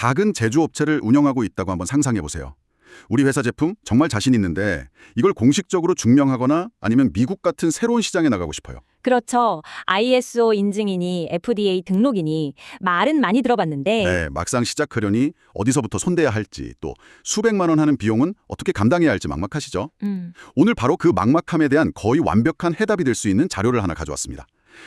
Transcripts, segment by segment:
작은 제조업체를 운영하고 있다고 한번 상상해 보세요. 우리 회사 제품 정말 자신 있는데 이걸 공식적으로 증명하거나 아니면 미국 같은 새로운 시장에 나가고 싶어요. 그렇죠. ISO 인증이니 FDA 등록이니 말은 많이 들어봤는데 네, 막상 시작하려니 어디서부터 손대야 할지 또 수백만 원 하는 비용은 어떻게 감당해야 할지 막막하시죠? 오늘 바로 그 막막함에 대한 거의 완벽한 해답이 될 수 있는 자료를 하나 가져왔습니다.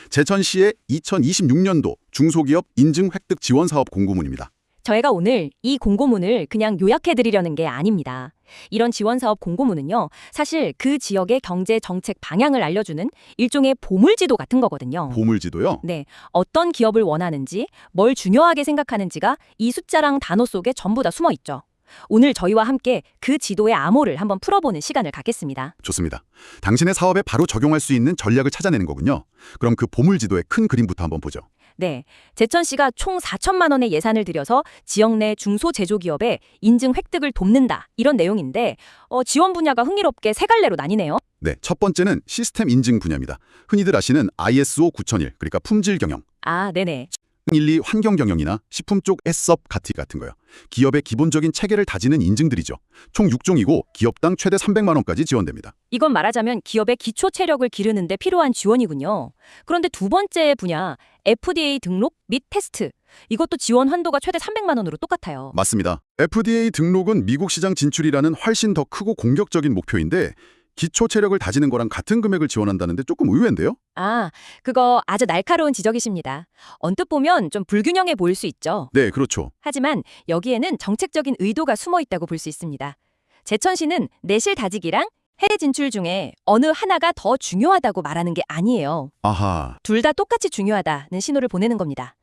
제천시의 2026년도 중소기업 인증 획득 지원 사업 공고문입니다. 저희가 오늘 이 공고문을 그냥 요약해드리려는 게 아닙니다. 이런 지원사업 공고문은요, 사실 그 지역의 경제 정책 방향을 알려주는 일종의 보물지도 같은 거거든요. 보물지도요? 네, 어떤 기업을 원하는지, 뭘 중요하게 생각하는지가 이 숫자랑 단어 속에 전부 다 숨어 있죠. 오늘 저희와 함께 그 지도의 암호를 한번 풀어보는 시간을 갖겠습니다. 좋습니다. 당신의 사업에 바로 적용할 수 있는 전략을 찾아내는 거군요. 그럼 그 보물지도의 큰 그림부터 한번 보죠. 네, 제천시가 총 4천만 원의 예산을 들여서 지역 내 중소제조기업의 인증 획득을 돕는다, 이런 내용인데 지원 분야가 흥미롭게 세 갈래로 나뉘네요. 네, 첫 번째는 시스템 인증 분야입니다. 흔히들 아시는 ISO 9001, 그러니까 품질 경영. 아, 네네. 1, 2 환경 경영이나 식품 쪽 S업 가티 같은 거요. 기업의 기본적인 체계를 다지는 인증들이죠. 총 6종이고 기업당 최대 300만 원까지 지원됩니다. 이건 말하자면 기업의 기초 체력을 기르는 데 필요한 지원이군요. 그런데 두 번째 분야, FDA 등록 및 테스트. 이것도 지원 한도가 최대 300만 원으로 똑같아요. 맞습니다. FDA 등록은 미국 시장 진출이라는 훨씬 더 크고 공격적인 목표인데 기초 체력을 다지는 거랑 같은 금액을 지원한다는데 조금 의외인데요? 아, 그거 아주 날카로운 지적이십니다. 언뜻 보면 좀 불균형해 보일 수 있죠. 네, 그렇죠. 하지만 여기에는 정책적인 의도가 숨어 있다고 볼 수 있습니다. 제천시는 내실 다지기랑 해외 진출 중에 어느 하나가 더 중요하다고 말하는 게 아니에요. 아하, 둘 다 똑같이 중요하다는 신호를 보내는 겁니다.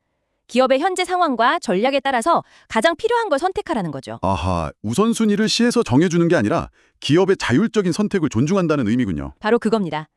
기업의 현재 상황과 전략에 따라서 가장 필요한 걸 선택하라는 거죠. 아하, 우선순위를 시에서 정해주는 게 아니라 기업의 자율적인 선택을 존중한다는 의미군요. 바로 그겁니다.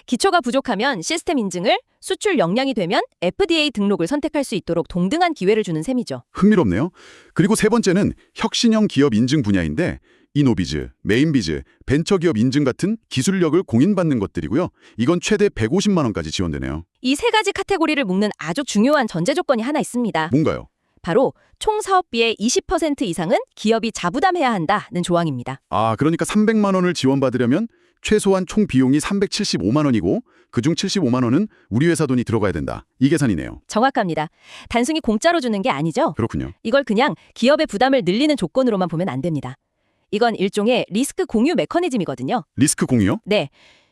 기초가 부족하면 시스템 인증을, 수출 역량이 되면 FDA 등록을 선택할 수 있도록 동등한 기회를 주는 셈이죠. 흥미롭네요. 그리고 세 번째는 혁신형 기업 인증 분야인데 이노비즈, 메인비즈, 벤처기업 인증 같은 기술력을 공인받는 것들이고요. 이건 최대 150만 원까지 지원되네요. 이 세 가지 카테고리를 묶는 아주 중요한 전제 조건이 하나 있습니다. 뭔가요? 바로 총 사업비의 20% 이상은 기업이 자부담해야 한다는 조항입니다. 아, 그러니까 300만 원을 지원받으려면 최소한 총 비용이 375만 원이고 그중 75만 원은 우리 회사 돈이 들어가야 된다. 이 계산이네요. 정확합니다. 단순히 공짜로 주는 게 아니죠. 그렇군요. 이걸 그냥 기업의 부담을 늘리는 조건으로만 보면 안 됩니다. 이건 일종의 리스크 공유 메커니즘이거든요. 리스크 공유요? 네.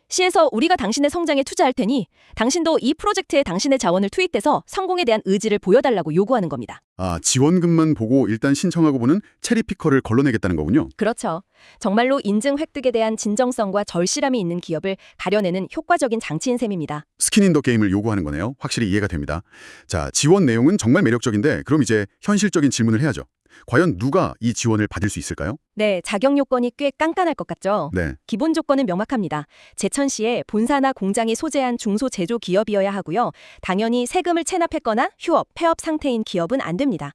시에서 우리가 당신의 성장에 투자할 테니 당신도 이 프로젝트에 당신의 자원을 투입해서 성공에 대한 의지를 보여달라고 요구하는 겁니다. 아, 지원금만 보고 일단 신청하고 보는 체리피커를 걸러내겠다는 거군요. 그렇죠. 정말로 인증 획득에 대한 진정성과 절실함이 있는 기업을 가려내는 효과적인 장치인 셈입니다. 스킨 인 더 게임을 요구하는 거네요. 확실히 이해가 됩니다. 자, 지원 내용은 정말 매력적인데 그럼 이제 현실적인 질문을 해야죠. 과연 누가 이 지원을 받을 수 있을까요? 네, 자격 요건이 꽤 깐깐할 것 같죠? 네. 기본 조건은 명확합니다. 제천시에 본사나 공장이 소재한 중소제조 기업이어야 하고요. 당연히 세금을 체납했거나 휴업, 폐업 상태인 기업은 안 됩니다.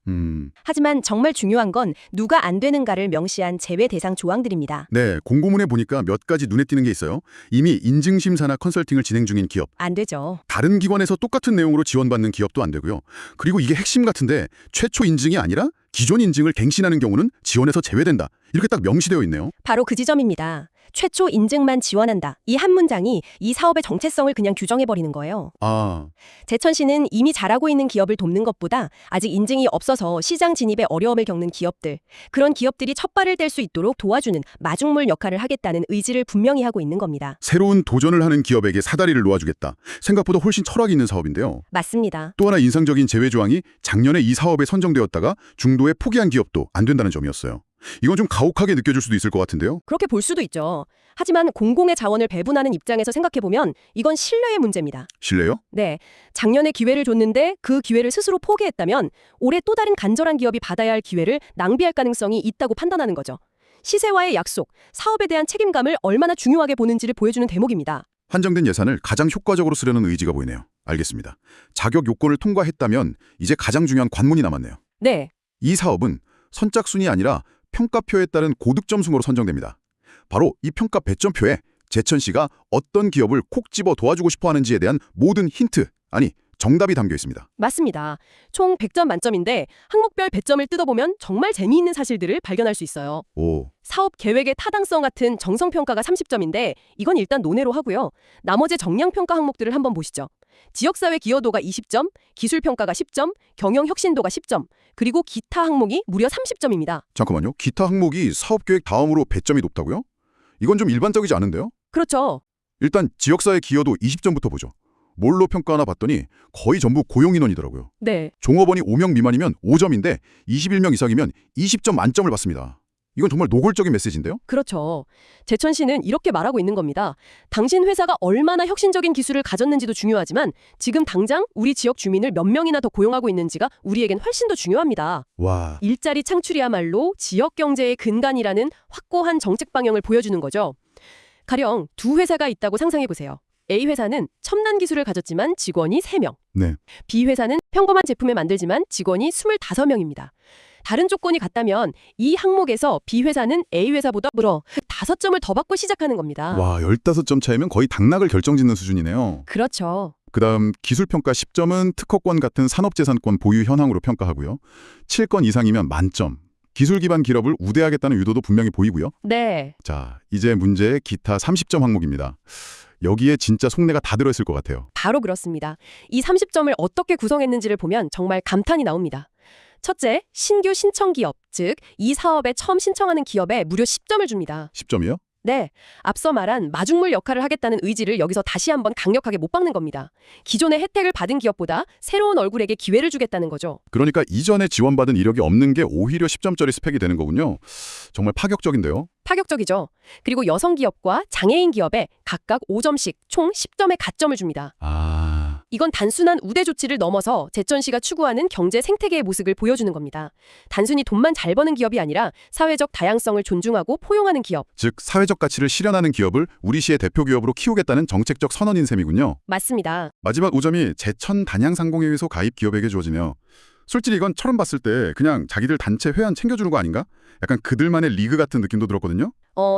하지만 정말 중요한 건 누가 안 되는가를 명시한 제외 대상 조항들입니다. 네, 공고문에 보니까 몇 가지 눈에 띄는 게 있어요. 이미 인증심사나 컨설팅을 진행 중인 기업, 안 되죠. 다른 기관에서 똑같은 내용으로 지원받는 기업도 안 되고요. 그리고 이게 핵심 같은데 최초 인증이 아니라 기존 인증을 갱신하는 경우는 지원에서 제외된다. 이렇게 딱 명시되어 있네요. 바로 그 지점입니다. 최초 인증만 지원한다. 이 한 문장이 이 사업의 정체성을 그냥 규정해버리는 거예요. 아, 제천시는 이미 잘하고 있는 기업을 돕는 것보다 아직 인증이 없어서 시장 진입에 어려움을 겪는 기업들, 그런 기업들이 첫 발을 뗄 수 있도록 도와주는 마중물 역할을 하겠다는 의지를 분명히 하고 있는 겁니다. 새로운 도전을 하는 기업에게 사다리를 놓아주겠다. 생각보다 훨씬 철학이 있는 사업인데요. 맞습니다. 또 하나 인상적인 제외 조항이 작년에 이 사업에 선정되었다가 중도에 포기한 기업도 안 된다는 점이었어요. 이건 좀 가혹하게 느껴질 수도 있을 것 같은데요. 그렇게 볼 수도 있죠. 하지만 공공의 자원을 배분하는 입장에서 생각해보면 이건 신뢰의 문제입니다. 실례요? 네, 작년에 기회를 줬는데 그 기회를 스스로 포기했다면 올해 또 다른 간절한 기업이 받아야 할 기회를 낭비할 가능성이 있다고 판단하는 거죠. 시세와의 약속, 사업에 대한 책임감을 얼마나 중요하게 보는지를 보여주는 대목입니다. 한정된 예산을 가장 효과적으로 쓰려는 의지가 보이네요. 알겠습니다. 자격 요건을 통과했다면 이제 가장 중요한 관문이 남았네요. 네, 이 사업은 선착순이 아니라 평가표에 따른 고득점승으로 선정됩니다. 바로 이 평가 배점표에 제천시가 어떤 기업을 콕 집어 도와주고 싶어 하는지에 대한 모든 힌트, 아니 정답이 담겨 있습니다. 맞습니다. 총 100점 만점인데 항목별 배점을 뜯어보면 정말 재미있는 사실들을 발견할 수 있어요. 오, 사업 계획의 타당성 같은 정성평가가 30점인데 이건 일단 논외로 하고요. 나머지 정량평가 항목들을 한번 보시죠. 지역사회 기여도가 20점, 기술평가가 10점, 경영혁신도가 10점, 그리고 기타 항목이 무려 30점입니다. 잠깐만요. 기타 항목이 사업계획 다음으로 배점이 높다고요? 이건 좀 일반적이지 않은데요? 그렇죠. 일단 지역사회 기여도 20점부터 보죠. 뭘로 평가하나 봤더니 거의 전부 고용인원이더라고요. 네. 종업원이 5명 미만이면 5점인데 21명 이상이면 20점 만점을 받습니다. 이건 정말 노골적인 메시지인데요? 그렇죠. 제천 씨는 이렇게 말하고 있는 겁니다. 당신 회사가 얼마나 혁신적인 기술을 가졌는지도 중요하지만 지금 당장 우리 지역 주민을 몇 명이나 더 고용하고 있는지가 우리에겐 훨씬 더 중요합니다. 와, 일자리 창출이야말로 지역 경제의 근간이라는 확고한 정책 방향을 보여주는 거죠. 가령 두 회사가 있다고 상상해 보세요. A 회사는 첨단 기술을 가졌지만 직원이 3명. 네. B 회사는 평범한 제품을 만들지만 직원이 25명입니다. 다른 조건이 같다면 이 항목에서 B 회사는 A 회사보다 무려 5점을 더 받고 시작하는 겁니다. 와, 15점 차이면 거의 당락을 결정짓는 수준이네요. 그렇죠. 그다음 기술평가 10점은 특허권 같은 산업재산권 보유 현황으로 평가하고요. 7건 이상이면 만점. 기술 기반 기업을 우대하겠다는 의도도 분명히 보이고요. 네. 자, 이제 문제의 기타 30점 항목입니다. 여기에 진짜 속내가 다 들어있을 것 같아요. 바로 그렇습니다. 이 30점을 어떻게 구성했는지를 보면 정말 감탄이 나옵니다. 첫째, 신규 신청 기업, 즉 이 사업에 처음 신청하는 기업에 무려 10점을 줍니다. 10점이요? 네, 앞서 말한 마중물 역할을 하겠다는 의지를 여기서 다시 한번 강력하게 못 박는 겁니다. 기존의 혜택을 받은 기업보다 새로운 얼굴에게 기회를 주겠다는 거죠. 그러니까 이전에 지원받은 이력이 없는 게 오히려 10점짜리 스펙이 되는 거군요. 정말 파격적인데요. 파격적이죠. 그리고 여성 기업과 장애인 기업에 각각 5점씩 총 10점의 가점을 줍니다. 이건 단순한 우대 조치를 넘어서 제천시가 추구하는 경제 생태계의 모습을 보여주는 겁니다. 단순히 돈만 잘 버는 기업이 아니라 사회적 다양성을 존중하고 포용하는 기업. 즉 사회적 가치를 실현하는 기업을 우리 시의 대표 기업으로 키우겠다는 정책적 선언인 셈이군요. 맞습니다. 마지막 5점이 제천 단양상공회의소 가입 기업에게 주어지네요. 솔직히 이건 처음 봤을 때 그냥 자기들 단체 회원 챙겨주는 거 아닌가? 약간 그들만의 리그 같은 느낌도 들었거든요.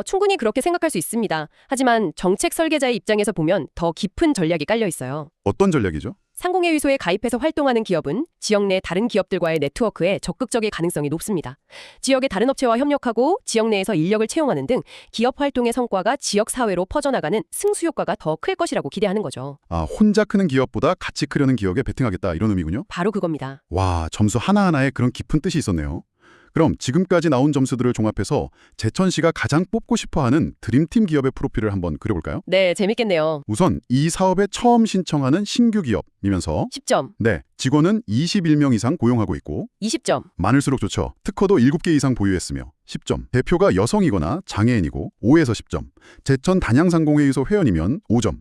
충분히 그렇게 생각할 수 있습니다. 하지만 정책 설계자의 입장에서 보면 더 깊은 전략이 깔려 있어요. 어떤 전략이죠? 상공회의소에 가입해서 활동하는 기업은 지역 내 다른 기업들과의 네트워크에 적극적일 가능성이 높습니다. 지역의 다른 업체와 협력하고 지역 내에서 인력을 채용하는 등 기업 활동의 성과가 지역 사회로 퍼져나가는 승수 효과가 더 클 것이라고 기대하는 거죠. 혼자 크는 기업보다 같이 크려는 기업에 베팅하겠다 이런 의미군요. 바로 그겁니다. 와, 점수 하나하나에 그런 깊은 뜻이 있었네요. 그럼 지금까지 나온 점수들을 종합해서 제천시가 가장 뽑고 싶어하는 드림팀 기업의 프로필을 한번 그려볼까요? 네, 재밌겠네요. 우선 이 사업에 처음 신청하는 신규 기업이면서 10점, 네, 직원은 21명 이상 고용하고 있고 20점. 많을수록 좋죠. 특허도 7개 이상 보유했으며 10점. 대표가 여성이거나 장애인이고 5에서 10점. 제천 단양상공회의소 회원이면 5점.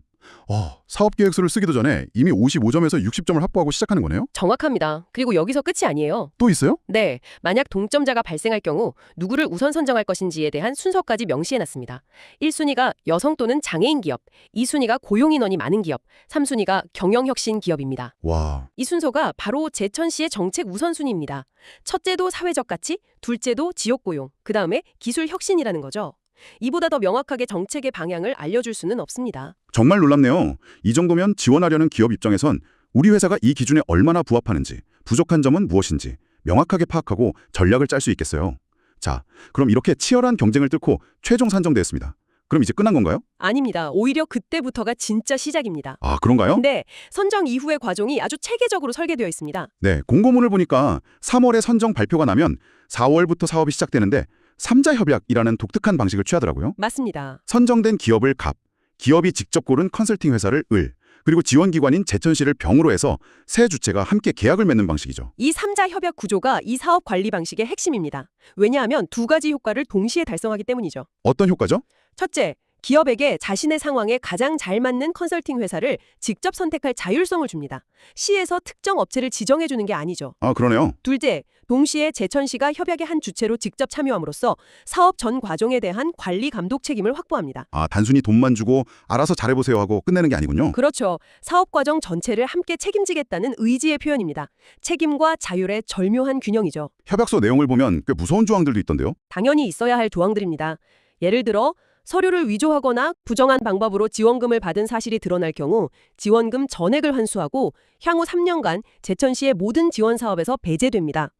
사업계획서를 쓰기도 전에 이미 55점에서 60점을 확보하고 시작하는 거네요? 정확합니다. 그리고 여기서 끝이 아니에요. 또 있어요? 네, 만약 동점자가 발생할 경우 누구를 우선 선정할 것인지에 대한 순서까지 명시해놨습니다. 1순위가 여성 또는 장애인 기업, 2순위가 고용인원이 많은 기업, 3순위가 경영혁신 기업입니다. 와, 이 순서가 바로 제천시의 정책 우선순위입니다. 첫째도 사회적 가치, 둘째도 지역 고용, 그 다음에 기술 혁신이라는 거죠. 이보다 더 명확하게 정책의 방향을 알려줄 수는 없습니다. 정말 놀랍네요. 이 정도면 지원하려는 기업 입장에선 우리 회사가 이 기준에 얼마나 부합하는지, 부족한 점은 무엇인지 명확하게 파악하고 전략을 짤 수 있겠어요. 자, 그럼 이렇게 치열한 경쟁을 뚫고 최종 산정되었습니다. 그럼 이제 끝난 건가요? 아닙니다. 오히려 그때부터가 진짜 시작입니다. 아, 그런가요? 네, 선정 이후의 과정이 아주 체계적으로 설계되어 있습니다. 네, 공고문을 보니까 3월에 선정 발표가 나면 4월부터 사업이 시작되는데 3자 협약이라는 독특한 방식을 취하더라고요. 맞습니다. 선정된 기업을 갑, 기업이 직접 고른 컨설팅 회사를 을, 그리고 지원기관인 제천시를 병으로 해서 세 주체가 함께 계약을 맺는 방식이죠. 이 3자 협약 구조가 이 사업 관리 방식의 핵심입니다. 왜냐하면 두 가지 효과를 동시에 달성하기 때문이죠. 어떤 효과죠? 첫째, 기업에게 자신의 상황에 가장 잘 맞는 컨설팅 회사를 직접 선택할 자율성을 줍니다. 시에서 특정 업체를 지정해주는 게 아니죠. 아, 그러네요. 둘째, 동시에 제천시가 협약의 한 주체로 직접 참여함으로써 사업 전 과정에 대한 관리 감독 책임을 확보합니다. 아, 단순히 돈만 주고 알아서 잘해보세요 하고 끝내는 게 아니군요. 그렇죠. 사업 과정 전체를 함께 책임지겠다는 의지의 표현입니다. 책임과 자율의 절묘한 균형이죠. 협약서 내용을 보면 꽤 무서운 조항들도 있던데요. 당연히 있어야 할 조항들입니다. 예를 들어 서류를 위조하거나 부정한 방법으로 지원금을 받은 사실이 드러날 경우 지원금 전액을 환수하고 향후 3년간 제천시의 모든 지원 사업에서 배제됩니다.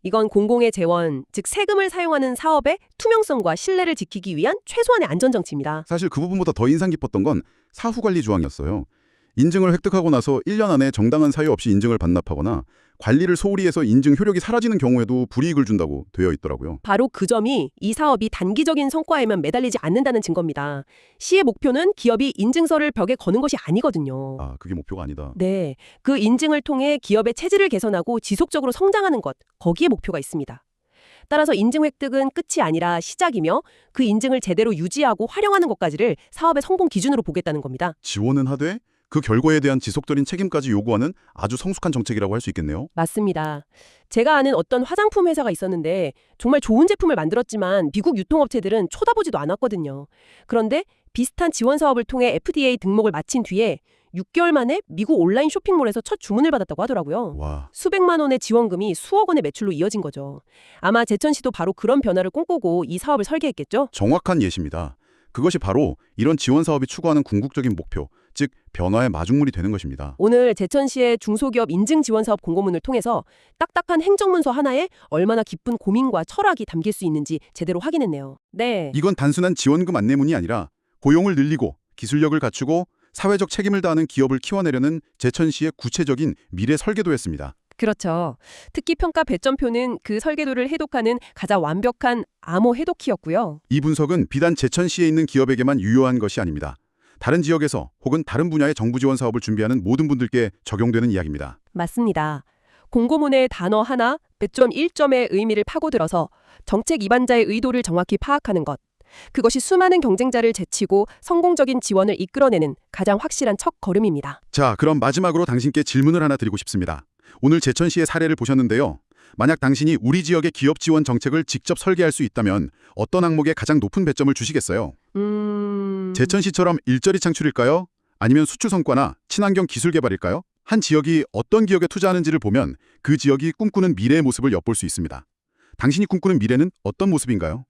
이건 공공의 재원, 즉 세금을 사용하는 사업의 투명성과 신뢰를 지키기 위한 최소한의 안전장치입니다. 사실 그 부분보다 더 인상 깊었던 건 사후관리 조항이었어요. 인증을 획득하고 나서 1년 안에 정당한 사유 없이 인증을 반납하거나 관리를 소홀히 해서 인증 효력이 사라지는 경우에도 불이익을 준다고 되어 있더라고요. 바로 그 점이 이 사업이 단기적인 성과에만 매달리지 않는다는 증거입니다. 시의 목표는 기업이 인증서를 벽에 거는 것이 아니거든요. 아, 그게 목표가 아니다. 네, 그 인증을 통해 기업의 체질을 개선하고 지속적으로 성장하는 것, 거기에 목표가 있습니다. 따라서 인증 획득은 끝이 아니라 시작이며 그 인증을 제대로 유지하고 활용하는 것까지를 사업의 성공 기준으로 보겠다는 겁니다. 지원은 하되 그 결과에 대한 지속적인 책임까지 요구하는 아주 성숙한 정책이라고 할 수 있겠네요. 맞습니다. 제가 아는 어떤 화장품 회사가 있었는데 정말 좋은 제품을 만들었지만 미국 유통업체들은 쳐다보지도 않았거든요. 그런데 비슷한 지원 사업을 통해 FDA 등록을 마친 뒤에 6개월 만에 미국 온라인 쇼핑몰에서 첫 주문을 받았다고 하더라고요. 와, 수백만 원의 지원금이 수억 원의 매출로 이어진 거죠. 아마 제천시도 바로 그런 변화를 꿈꾸고 이 사업을 설계했겠죠? 정확한 예시입니다. 그것이 바로 이런 지원 사업이 추구하는 궁극적인 목표, 즉 변화의 마중물이 되는 것입니다. 오늘 제천시의 중소기업 인증 지원 사업 공고문을 통해서 딱딱한 행정문서 하나에 얼마나 깊은 고민과 철학이 담길 수 있는지 제대로 확인했네요. 네. 이건 단순한 지원금 안내문이 아니라 고용을 늘리고 기술력을 갖추고 사회적 책임을 다하는 기업을 키워내려는 제천시의 구체적인 미래 설계도였습니다. 그렇죠. 특기 평가 배점표는 그 설계도를 해독하는 가장 완벽한 암호 해독키였고요. 이 분석은 비단 제천시에 있는 기업에게만 유효한 것이 아닙니다. 다른 지역에서 혹은 다른 분야의 정부 지원 사업을 준비하는 모든 분들께 적용되는 이야기입니다. 맞습니다. 공고문의 단어 하나, 배점 1점의 의미를 파고들어서 정책 입안자의 의도를 정확히 파악하는 것. 그것이 수많은 경쟁자를 제치고 성공적인 지원을 이끌어내는 가장 확실한 첫걸음입니다. 자, 그럼 마지막으로 당신께 질문을 하나 드리고 싶습니다. 오늘 제천시의 사례를 보셨는데요. 만약 당신이 우리 지역의 기업 지원 정책을 직접 설계할 수 있다면 어떤 항목에 가장 높은 배점을 주시겠어요? 제천시처럼 일자리 창출일까요? 아니면 수출 성과나 친환경 기술 개발일까요? 한 지역이 어떤 기업에 투자하는지를 보면 그 지역이 꿈꾸는 미래의 모습을 엿볼 수 있습니다. 당신이 꿈꾸는 미래는 어떤 모습인가요?